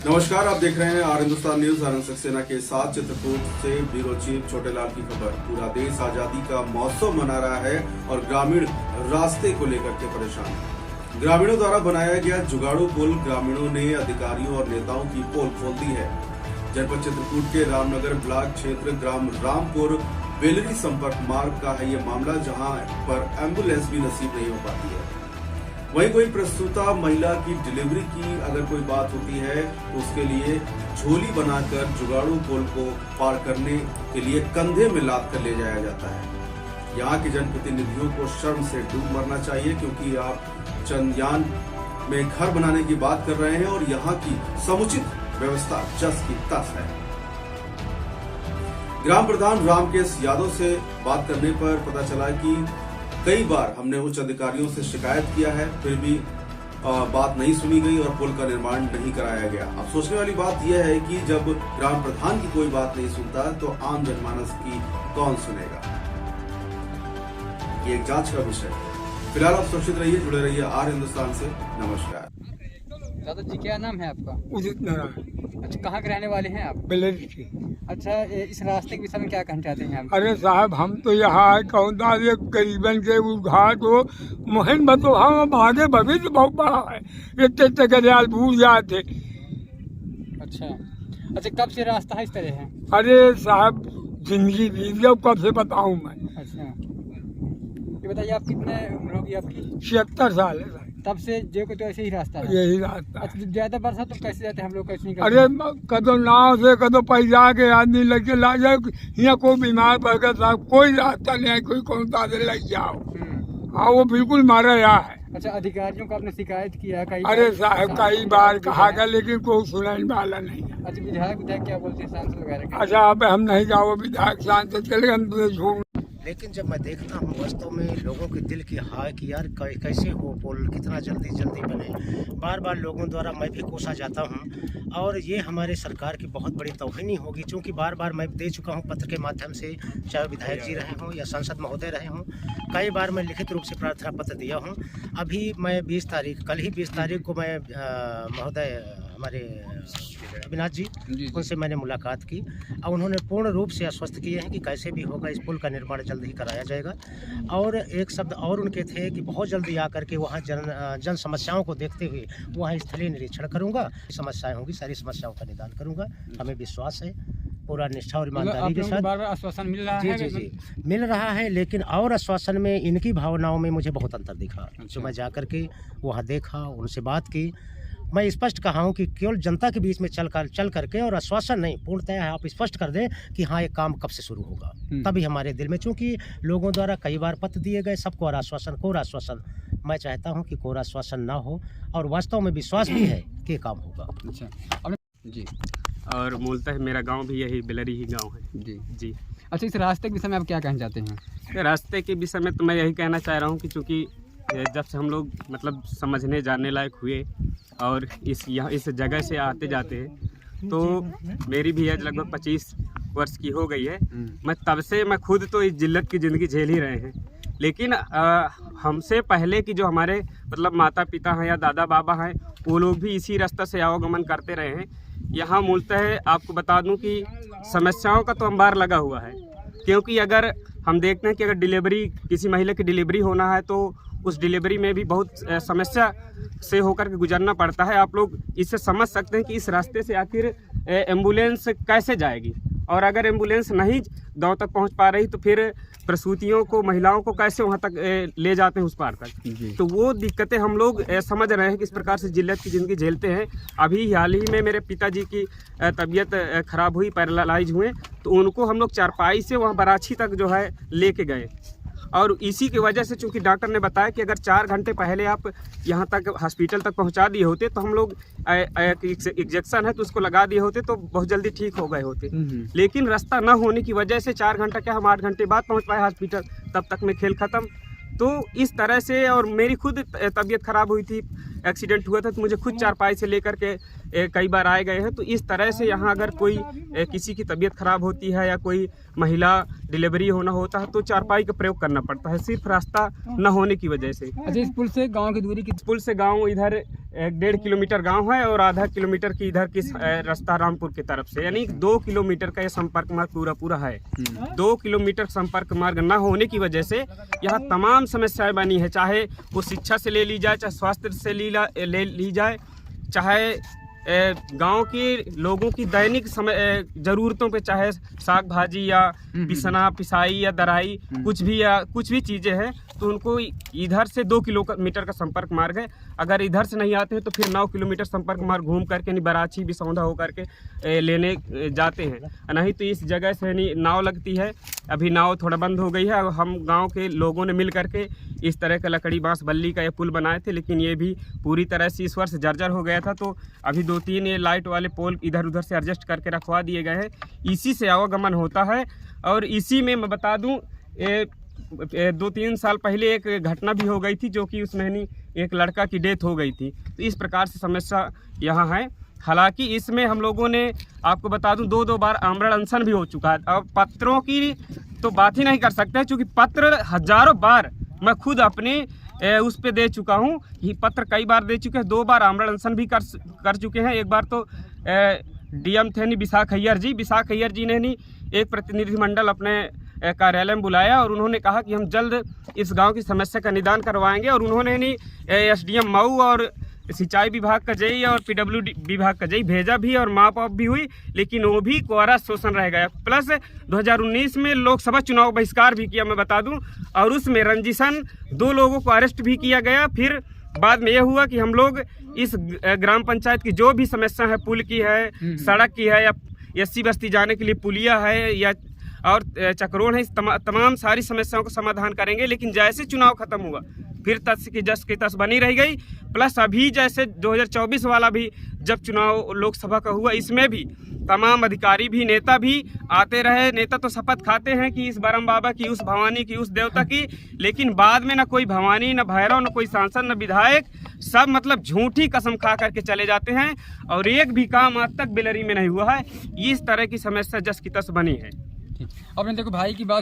नमस्कार, आप देख रहे हैं आर हिंदुस्तान न्यूज। आनंद सक्सेना के साथ चित्रकूट से ब्यूरो चीफ छोटेलाल की खबर। पूरा देश आजादी का महोत्सव मना रहा है और ग्रामीण रास्ते को लेकर के परेशान हैं। ग्रामीणों द्वारा बनाया गया जुगाड़ू पुल ग्रामीणों ने अधिकारियों और नेताओं की पोल खोल दी है। जनपद चित्रकूट के रामनगर ब्लॉक क्षेत्र ग्राम रामपुर बेलरी संपर्क मार्ग का है ये मामला, जहां पर एम्बुलेंस भी नसीब नहीं हो पाती है। वहीं कोई प्रसूता महिला की डिलीवरी की अगर कोई बात होती है तो उसके लिए झोली बनाकर जुगाड़ू पुल को पार करने के लिए कंधे में लाद कर ले जाया जाता है। यहाँ के जनप्रतिनिधियों को शर्म से डूब मरना चाहिए, क्योंकि आप चंद्रयान में घर बनाने की बात कर रहे हैं और यहाँ की समुचित व्यवस्था जस की तस है। ग्राम प्रधान रामकेश यादव से बात करने पर पता चला कि कई बार हमने उच्च अधिकारियों से शिकायत किया है, फिर भी बात नहीं सुनी गई और पुल का निर्माण नहीं कराया गया। अब सोचने वाली बात यह है कि जब ग्राम प्रधान की कोई बात नहीं सुनता तो आम जनमानस की कौन सुनेगा। ये एक जांच का विषय है। फिलहाल आप सुरक्षित रहिए, जुड़े रहिए आर हिंदुस्तान से। नमस्कार। दादा जी, क्या नाम है आपका? उदित नारायण। अच्छा, कहाँ के रहने वाले हैं आप? बेलरी की। अच्छा, इस रास्ते के विषय में क्या कहना चाहते हैं आप? अरे साहब, हम तो यहाँ आए कहूँगा ये करीबन के उस घाट को मोहन बतो हम आगे भविष्य बहुत बड़ा है। इतने गलियाल भूल जाते। अच्छा अच्छा, कब से रास्ता है इस तरह है? अरे साहब, जिंदगी बीत गई, कब से बताऊँ मैं। अच्छा, ये बताइए, आप कितने उम्र होगी आपकी? 76 साल है साहब। तब से जो को तो ऐसे ही रास्ता है? यही रास्ता है। अच्छा, ज्यादा बरसात तो कैसे जाते हैं हम लोग, कैसे नहीं अरे कदो नाव से कदो पैसा के आदमी लगे ला जाओ, यहाँ कोई बीमार पड़ गया साहब, कोई रास्ता नहीं है, कोई कौन सा लग जाओ। हाँ, वो बिल्कुल मारा यहाँ है। अच्छा, अधिकारियों को आपने शिकायत किया कई? अरे साहब, कई बार कहा गया, लेकिन कोई सुनने वाला नहीं है। अच्छा, विधायक क्या बोलते हैं, सांसद वगैरह? अच्छा, अब हम नहीं कहा वो विधायक सांसद चले हम तो झूठ। लेकिन जब मैं देखता हूँ वास्तव में लोगों के दिल की हाय कि यार कैसे हो पुल, कितना जल्दी बने। बार बार लोगों द्वारा मैं भी कोसा जाता हूँ और ये हमारे सरकार की बहुत बड़ी तौहीनी होगी, क्योंकि बार बार मैं दे चुका हूँ पत्र के माध्यम से, चाहे विधायक जी रहे हों या सांसद महोदय रहे हों। कई बार मैं लिखित रूप से प्रार्थना पत्र दिया हूँ। अभी मैं 20 तारीख, कल ही 20 तारीख को मैं महोदय हमारे अविनाश जी, उनसे मैंने मुलाकात की और उन्होंने पूर्ण रूप से आश्वस्त किए हैं कि कैसे भी होगा इस पुल का निर्माण जल्द ही कराया जाएगा। और एक शब्द और उनके थे कि बहुत जल्दी आकर के वहाँ जन समस्याओं को देखते हुए वहाँ स्थलीय निरीक्षण करूँगा, समस्याएं होंगी सारी समस्याओं का निदान करूँगा। हमें विश्वास है, पूरा निष्ठा और ईमानदारी के साथ। बार-बार आश्वासन मिल रहा है? जी, मिल रहा है, लेकिन और आश्वासन में इनकी भावनाओं में मुझे बहुत अंतर दिखा। जो मैं जाकर के वहाँ देखा, उनसे बात की, मैं स्पष्ट कहा हूँ कि केवल जनता के बीच में चल करके और आश्वासन नहीं, पूर्णतः आप स्पष्ट कर दें कि हाँ, ये काम कब से शुरू होगा, तभी हमारे दिल में, चूँकि लोगों द्वारा कई बार पत्र दिए गए, सबको कोरा आश्वासन। मैं चाहता हूँ कि कोरा आश्वासन ना हो और वास्तव में विश्वास भी है कि काम होगा। अच्छा जी। और मूलतः मेरा गांव भी यही बेलरी ही गांव है। जी। अच्छा, इस रास्ते के विषय में आप क्या कहना चाहते हैं? रास्ते के विषय में तो मैं यही कहना चाह रहा हूं कि चूँकि जब से हम लोग मतलब समझने जानने लायक हुए और इस जगह से आते जाते हैं, तो मेरी भी एज लगभग 25 वर्ष की हो गई है। मैं तब से मैं खुद तो इस जिल्लत की ज़िंदगी झेल ही रहे हैं, लेकिन हमसे पहले की जो हमारे मतलब माता पिता हैं या दादा बाबा हैं, वो लोग भी इसी रास्ते से आवागमन करते रहे हैं। यहाँ मूलतः आपको बता दूं कि समस्याओं का तो अंबार लगा हुआ है, क्योंकि अगर हम देखते हैं कि अगर डिलीवरी, किसी महिला की डिलीवरी होना है तो उस डिलीवरी में भी बहुत समस्या से होकर के गुजरना पड़ता है। आप लोग इससे समझ सकते हैं कि इस रास्ते से आखिर एम्बुलेंस कैसे जाएगी, और अगर एम्बुलेंस नहीं गांव तक पहुंच पा रही तो फिर प्रसूतियों को, महिलाओं को कैसे वहां तक ले जाते हैं उस पार तक। तो वो दिक्कतें हम लोग समझ रहे हैं कि इस प्रकार से जिल्लत की ज़िंदगी झेलते हैं। अभी हाल ही में मेरे पिताजी की तबीयत खराब हुई, पैरालाइज हुए, तो उनको हम लोग चारपाई से वहाँ बराछी तक जो है लेके गए, और इसी की वजह से चूंकि डॉक्टर ने बताया कि अगर 4 घंटे पहले आप यहाँ तक हॉस्पिटल तक पहुँचा दिए होते तो हम लोग इंजेक्शन है तो उसको लगा दिए होते तो बहुत जल्दी ठीक हो गए होते। लेकिन रास्ता न होने की वजह से 4 घंटा क्या, हम 8 घंटे बाद पहुँच पाए हॉस्पिटल, तब तक में खेल ख़त्म। तो इस तरह से, और मेरी खुद तबीयत ख़राब हुई थी एक्सीडेंट हुआ था तो मुझे खुद चारपाई से लेकर के कई बार आए गए हैं। तो इस तरह से यहाँ अगर कोई किसी की तबीयत खराब होती है या कोई महिला डिलीवरी होना होता है तो चारपाई का प्रयोग करना पड़ता है, सिर्फ रास्ता न होने की वजह से। अच्छा, इस पुल से गांव की दूरी कितनी? पुल से गांव इधर 1.5 किलोमीटर गांव है और आधा किलोमीटर की इधर की रास्ता रामपुर की तरफ से, यानी 2 किलोमीटर का ये संपर्क मार्ग पूरा है। 2 किलोमीटर संपर्क मार्ग न होने की वजह से यहाँ तमाम समस्याएं बनी है, चाहे वो शिक्षा से ले ली जाए, चाहे स्वास्थ्य से ले ली जाए, चाहे गांव के लोगों की दैनिक ज़रूरतों पे, चाहे साग भाजी या पिसना पिसाई या दराई कुछ भी चीज़ें हैं तो उनको इधर से 2 किलोमीटर का संपर्क मार्ग है। अगर इधर से नहीं आते हैं तो फिर 9 किलोमीटर संपर्क मार्ग घूम करके बराची बिसौंधा होकर के लेने जाते हैं, नहीं तो इस जगह से नाव लगती है। अभी नाव थोड़ा बंद हो गई है। हम गांव के लोगों ने मिल करके इस तरह का लकड़ी बांस बल्ली का ये पुल बनाए थे, लेकिन ये भी पूरी तरह से इस वर्ष जर्जर हो गया था। तो अभी 2-3 ये लाइट वाले पोल इधर उधर से एडजस्ट करके रखवा दिए गए हैं, इसी से आवागमन होता है। और इसी में मैं बता दूं 2-3 साल पहले एक घटना भी हो गई थी, जो कि उसमें एक लड़का की डेथ हो गई थी। तो इस प्रकार से समस्या यहाँ है। हालांकि इसमें हम लोगों ने आपको बता दूं 2-2 बार आमरण अनशन भी हो चुका है। अब पत्रों की तो बात ही नहीं कर सकते, क्योंकि पत्र हजारों बार मैं खुद अपने उस पे दे चुका हूँ। ये पत्र कई बार दे चुके हैं, 2 बार आमरण अनशन भी कर चुके हैं। एक बार तो डीएम थे विशाख अय्यर जी ने एक प्रतिनिधिमंडल अपने कार्यालय में बुलाया और उन्होंने कहा कि हम जल्द इस गांव की समस्या का निदान करवाएंगे। और उन्होंने एसडीएम मऊ और सिंचाई विभाग का जेई और पीडब्ल्यूडी विभाग का जेई भेजा भी और माप ऑफ भी हुई, लेकिन वो भी कोरा शोषण रह गया। प्लस 2019 में लोकसभा चुनाव बहिष्कार भी किया, मैं बता दूं, और उसमें रंजिशन 2 लोगों को अरेस्ट भी किया गया। फिर बाद में यह हुआ कि हम लोग इस ग्राम पंचायत की जो भी समस्या है, पुल की है, सड़क की है, या एससी बस्ती जाने के लिए पुलिया है या और चक्रोड़ है, इस तमाम सारी समस्याओं का समाधान करेंगे। लेकिन जैसे चुनाव खत्म हुआ फिर तस की जस की तस बनी रह गई। प्लस अभी जैसे 2024 वाला भी जब चुनाव लोकसभा का हुआ, इसमें भी तमाम अधिकारी भी नेता भी आते रहे। नेता तो शपथ खाते हैं कि इस बरम बाबा की, उस भवानी की, उस देवता की, लेकिन बाद में न कोई भवानी, न भैरव, न कोई सांसद, न विधायक, सब मतलब झूठी कसम खा करके चले जाते हैं और एक भी काम आज तक बेलरी में नहीं हुआ है। इस तरह की समस्या जस की तस बनी है। आपने देखो भाई की बात